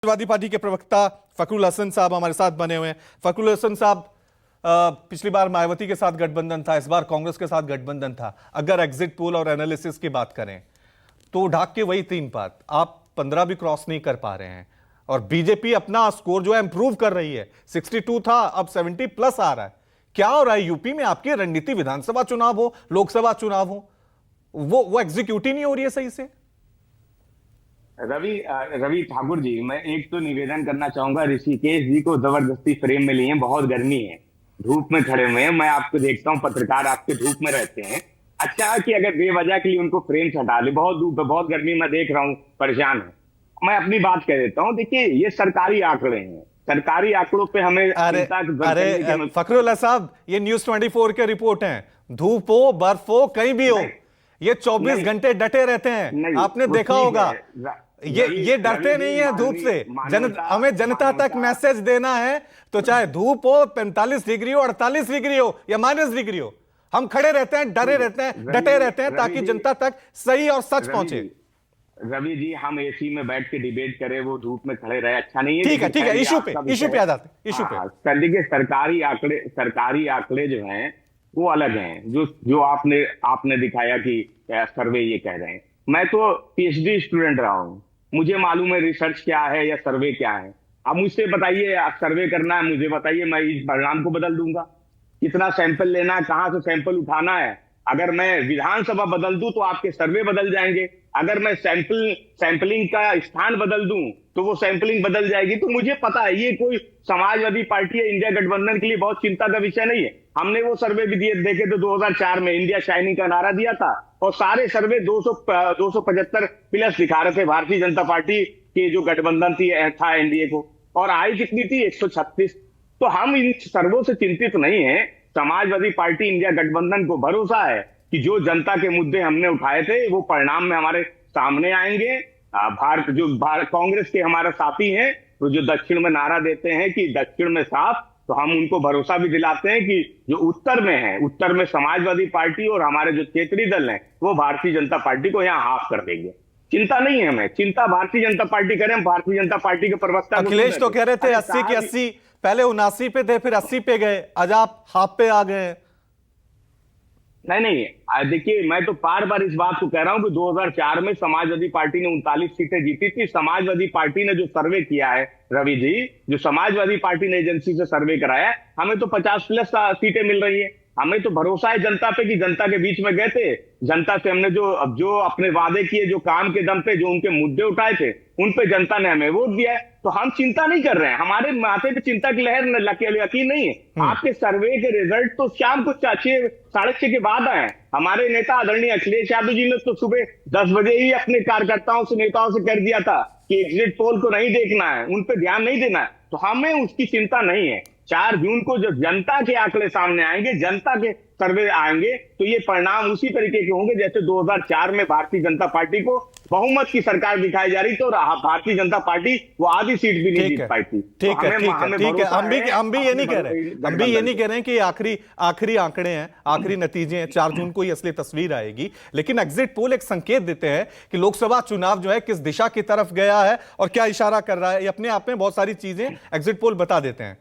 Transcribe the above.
Samajwadi party के प्रवक्ता फखरुल हसन साहब हमारे साथ बने हुए हैं। फखरुल हसन साहब, पिछली बार मायावती के साथ गठबंधन था, इस बार कांग्रेस के साथ गठबंधन था। अगर एग्जिट पोल और एनालिसिस की बात करें तो ढाक के वही 3 बात, आप 15 भी क्रॉस नहीं कर पा रहे हैं और बीजेपी अपना स्कोर जो है इंप्रूव कर रही है। 62 था, अब 70 प्लस आ रहा है। क्या हो रहा है यूपी में? आपकी रणनीति विधानसभा चुनाव हो, लोकसभा चुनाव हो, वो एग्जीक्यूट ही नहीं हो रही है सही से। रवि ठाकुर जी, मैं एक तो निवेदन करना चाहूंगा, ऋषिकेश जी को जबरदस्ती फ्रेम में लिए, बहुत गर्मी है, धूप में खड़े हुए हैं। मैं आपको देखता हूं, पत्रकार आपके धूप में रहते हैं। अच्छा कि अगर बेवजह के लिए उनको फ्रेम से हटा ले, बहुत धूप है, बहुत गर्मी, मैं देख रहा हूँ, परेशान है। मैं अपनी बात कह देता हूँ। देखिए, ये सरकारी आंकड़े हैं, सरकारी आंकड़ों पे हमें अरे फखरुल साहब, ये न्यूज 24 के रिपोर्ट हैं। धूप हो, बर्फ हो, कहीं भी हो, ये 24 घंटे डटे रहते हैं। आपने देखा होगा, ये डरते नहीं है धूप से। हमें जनता तक मैसेज देना है तो चाहे धूप हो, 45 डिग्री हो, 48 डिग्री हो या -डिग्री हो, हम खड़े रहते हैं, डरे रहते हैं, डटे रहते हैं, ताकि जनता तक सही और सच पहुंचे। रवि जी, हम एसी में बैठ के डिबेट करें, वो धूप में खड़े रहे, अच्छा नहीं है। ठीक है, इशू पे आ जाते हैं। इशू पे देखिए, सरकारी आंकड़े जो हैं वो अलग हैं। जो आपने दिखाया कि सर्वे ये कह रहे हैं। मैं तो पीएचडी स्टूडेंट रहा हूं, मुझे मालूम है रिसर्च क्या है या सर्वे क्या है। अब मुझसे बताइए, आप सर्वे करना है, मुझे बताइए, मैं इस परिणाम को बदल दूंगा। कितना सैंपल लेना है, कहां से सैंपल उठाना है। अगर मैं विधानसभा बदल दूं तो आपके सर्वे बदल जाएंगे। अगर मैं सैंपलिंग का स्थान बदल दूं तो वो सैंपलिंग बदल जाएगी। तो मुझे पता है, ये कोई समाजवादी पार्टी या इंडिया गठबंधन के लिए बहुत चिंता का विषय नहीं है। हमने वो सर्वे भी देखे थे 2004 में, इंडिया शाइनिंग का नारा दिया था और सारे सर्वे 275 प्लस दिखा रहे थे भारतीय जनता पार्टी के जो गठबंधन था एनडीए को, और आई कितनी थी? 136। तो हम इन सर्वों से चिंतित नहीं है। समाजवादी पार्टी इंडिया गठबंधन को भरोसा है कि जो जनता के मुद्दे हमने उठाए थे वो परिणाम में हमारे सामने आएंगे। कांग्रेस के हमारे साथी हैं तो जो दक्षिण में नारा देते हैं कि दक्षिण में साफ, तो हम उनको भरोसा भी दिलाते हैं कि जो उत्तर में है, उत्तर में समाजवादी पार्टी और हमारे जो क्षेत्रीय दल हैं वो भारतीय जनता पार्टी को यहाँ हाफ कर देंगे। चिंता नहीं है हमें, चिंता भारतीय जनता पार्टी करें। हम भारतीय जनता पार्टी के प्रवक्ता अखिलेश तो कह रहे थे 80 की 80, पहले 79 पे थे, फिर 80 पे गए, आज आप हाफ पे आ गए। नहीं, देखिए, मैं तो बार बार इस बात को कह रहा हूं कि 2004 में समाजवादी पार्टी ने 39 सीटें जीती थी। समाजवादी पार्टी ने जो सर्वे किया है, रवि जी, जो समाजवादी पार्टी ने एजेंसी से सर्वे कराया, हमें तो 50 प्लस सीटें मिल रही है। हमें तो भरोसा है जनता पे कि जनता के बीच में गए थे, जनता से हमने जो अपने वादे किए, जो काम के दम पे जो उनके मुद्दे उठाए थे, उन पे जनता ने हमें वोट दिया है। तो हम चिंता नहीं कर रहे हैं, हमारे माथे पे चिंता की लहर यकीन नहीं है। आपके सर्वे के रिजल्ट तो शाम को 6:30 के बाद आए। हमारे नेता आदरणीय अखिलेश यादव जी ने तो सुबह 10 बजे ही अपने कार्यकर्ताओं से, नेताओं से कर दिया था कि एग्जिट पोल को नहीं देखना है, उन पे ध्यान नहीं देना है। तो हमें उसकी चिंता नहीं है। 4 जून को जब जनता के आंकड़े सामने आएंगे, जनता के सर्वे आएंगे, तो ये परिणाम उसी तरीके के होंगे जैसे 2004 में भारतीय जनता पार्टी को बहुमत की सरकार दिखाई जा रही थी और भारतीय जनता पार्टी वो आधी सीट भी नहीं जीत पाई थी। ठीक है। हम भी ये नहीं कह रहे कि आखिरी आंकड़े हैं, आखिरी नतीजे हैं, 4 जून को ही असली तस्वीर आएगी। लेकिन एग्जिट पोल एक संकेत देते हैं कि लोकसभा चुनाव जो है किस दिशा की तरफ गया है और क्या इशारा कर रहा है। ये अपने आप में बहुत सारी चीजें एग्जिट पोल बता देते हैं।